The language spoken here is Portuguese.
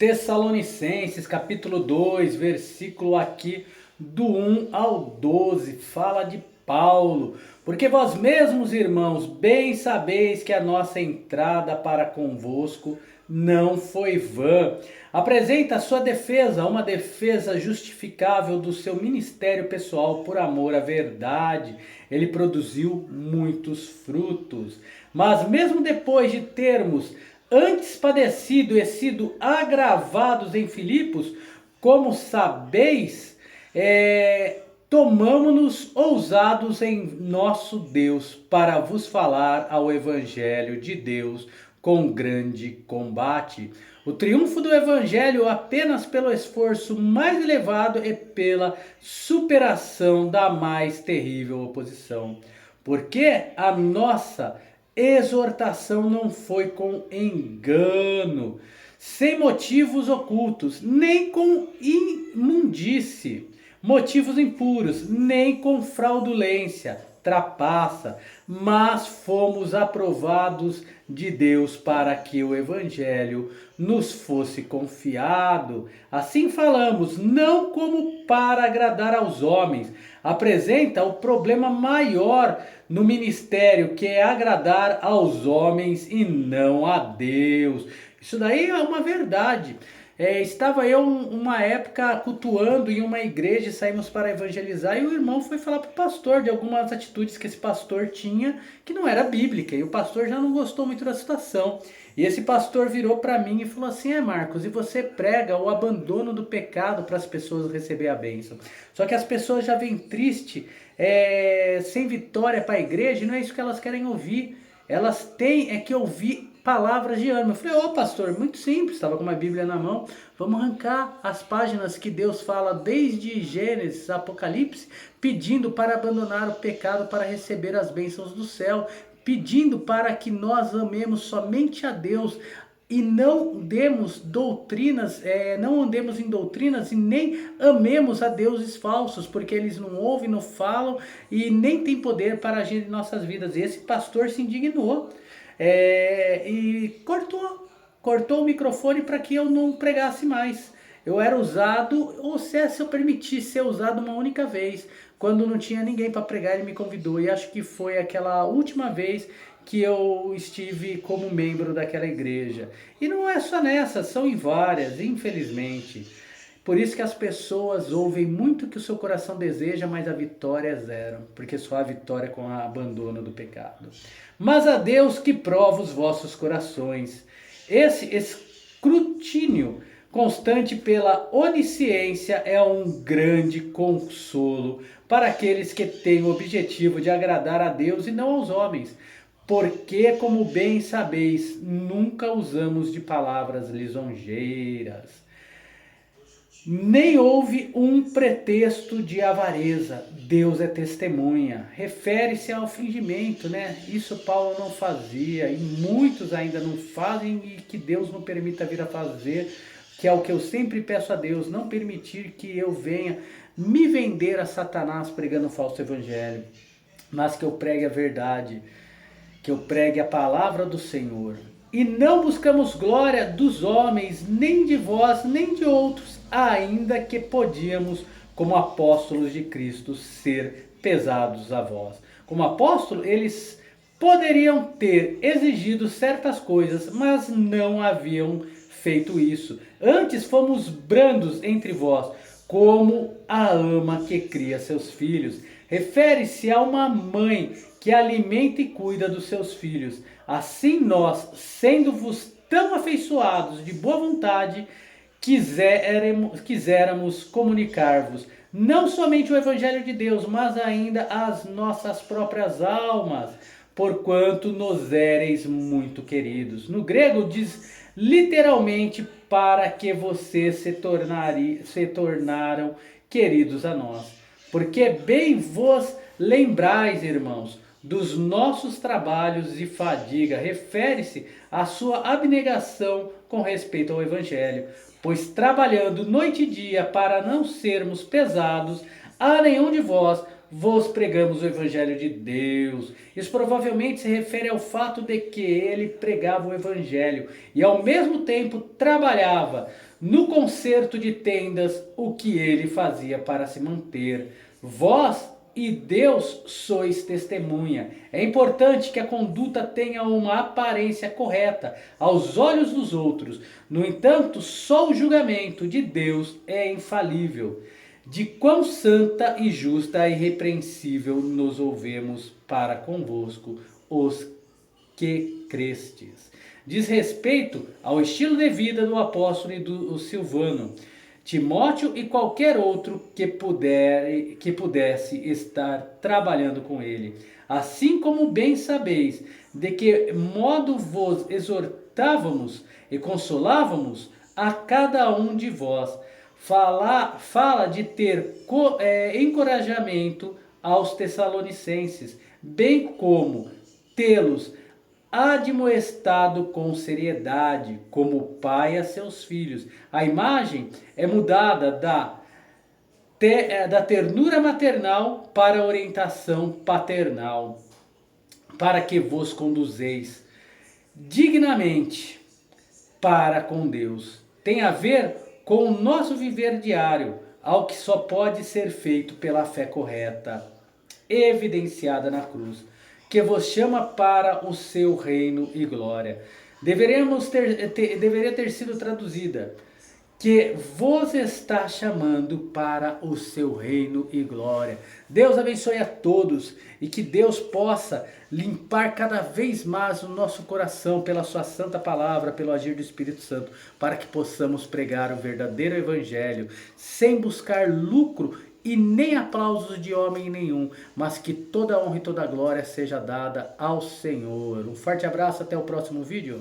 Tessalonicenses, capítulo 2, versículo aqui do 1 ao 12, fala de Paulo. Porque vós mesmos, irmãos, bem sabeis que a nossa entrada para convosco não foi vã. Apresenta a sua defesa, uma defesa justificável do seu ministério pessoal por amor à verdade. Ele produziu muitos frutos. Mas mesmo depois de termos antes padecido e sido agravados em Filipos, como sabeis, tomamo-nos ousados em nosso Deus para vos falar ao Evangelho de Deus com grande combate. O triunfo do Evangelho apenas pelo esforço mais elevado e pela superação da mais terrível oposição. Porque a nossa exortação não foi com engano, sem motivos ocultos, nem com imundície, motivos impuros, nem com fraudulência, trapaça, mas fomos aprovados de Deus para que o Evangelho nos fosse confiado. Assim falamos, não como para agradar aos homens. Apresenta o problema maior no ministério, que é agradar aos homens e não a Deus. Isso daí é uma verdade. Estava eu uma época cultuando em uma igreja e saímos para evangelizar, e o irmão foi falar para o pastor de algumas atitudes que esse pastor tinha que não era bíblica, e o pastor já não gostou muito da situação. E esse pastor virou para mim e falou assim: Marcos, e você prega o abandono do pecado para as pessoas receber a bênção. Só que as pessoas já vêm triste, sem vitória para a igreja, e não é isso que elas querem ouvir. Elas têm que ouvir palavras de ânimo. Eu falei: pastor, muito simples, estava com uma Bíblia na mão, vamos arrancar as páginas que Deus fala desde Gênesis, Apocalipse, pedindo para abandonar o pecado para receber as bênçãos do céu, pedindo para que nós amemos somente a Deus e não demos doutrinas, não andemos em doutrinas e nem amemos a deuses falsos, porque eles não ouvem, não falam e nem têm poder para agir em nossas vidas. E esse pastor se indignou. E cortou o microfone para que eu não pregasse mais. Eu era usado, ou se eu permitisse ser usado uma única vez, quando não tinha ninguém para pregar, ele me convidou, e acho que foi aquela última vez que eu estive como membro daquela igreja. E não é só nessa, são em várias, infelizmente. Por isso que as pessoas ouvem muito o que o seu coração deseja, mas a vitória é zero, porque só a vitória é com o abandono do pecado. Mas a Deus que prova os vossos corações. Esse escrutínio constante pela onisciência é um grande consolo para aqueles que têm o objetivo de agradar a Deus e não aos homens. Porque, como bem sabeis, nunca usamos de palavras lisonjeiras, nem houve um pretexto de avareza. Deus é testemunha. Refere-se ao fingimento, né? Isso Paulo não fazia, e muitos ainda não fazem, e que Deus não permita vir a fazer, que é o que eu sempre peço a Deus, não permitir que eu venha me vender a Satanás pregando um falso evangelho, mas que eu pregue a verdade, que eu pregue a palavra do Senhor. E não buscamos glória dos homens, nem de vós, nem de outros, ainda que podíamos, como apóstolos de Cristo, ser pesados a vós. Como apóstolo, eles poderiam ter exigido certas coisas, mas não haviam feito isso. Antes fomos brandos entre vós, como a ama que cria seus filhos. Refere-se a uma mãe que alimenta e cuida dos seus filhos. Assim nós, sendo-vos tão afeiçoados de boa vontade, quiséramos comunicar-vos não somente o Evangelho de Deus, mas ainda as nossas próprias almas, porquanto nos éreis muito queridos. No grego diz literalmente para que vocês se tornaram queridos a nós. Porque bem vos lembrais, irmãos, dos nossos trabalhos e fadiga. Refere-se à sua abnegação com respeito ao Evangelho, pois trabalhando noite e dia para não sermos pesados a nenhum de vós, vos pregamos o Evangelho de Deus. Isso provavelmente se refere ao fato de que ele pregava o Evangelho e ao mesmo tempo trabalhava no conserto de tendas, o que ele fazia para se manter. Vós e Deus sois testemunha. É importante que a conduta tenha uma aparência correta aos olhos dos outros. No entanto, só o julgamento de Deus é infalível. De quão santa e justa e irrepreensível nos ouvemos para convosco, os que crestes. Diz respeito ao estilo de vida do apóstolo e do Silvano, Timóteo e qualquer outro que pudesse estar trabalhando com ele. Assim como bem sabeis de que modo vos exortávamos e consolávamos a cada um de vós. Fala de ter encorajamento aos Tessalonicenses, bem como tê-los admoestado com seriedade, como pai a seus filhos. A imagem é mudada da ternura maternal para a orientação paternal, para que vos conduzeis dignamente para com Deus. Tem a ver com o nosso viver diário, ao que só pode ser feito pela fé correta, evidenciada na cruz, que vos chama para o seu reino e glória. Deveria ter sido traduzida, que vos está chamando para o seu reino e glória. Deus abençoe a todos e que Deus possa limpar cada vez mais o nosso coração pela sua santa palavra, pelo agir do Espírito Santo, para que possamos pregar o verdadeiro evangelho, sem buscar lucro e nem aplausos de homem nenhum, mas que toda honra e toda glória seja dada ao Senhor. Um forte abraço, até o próximo vídeo.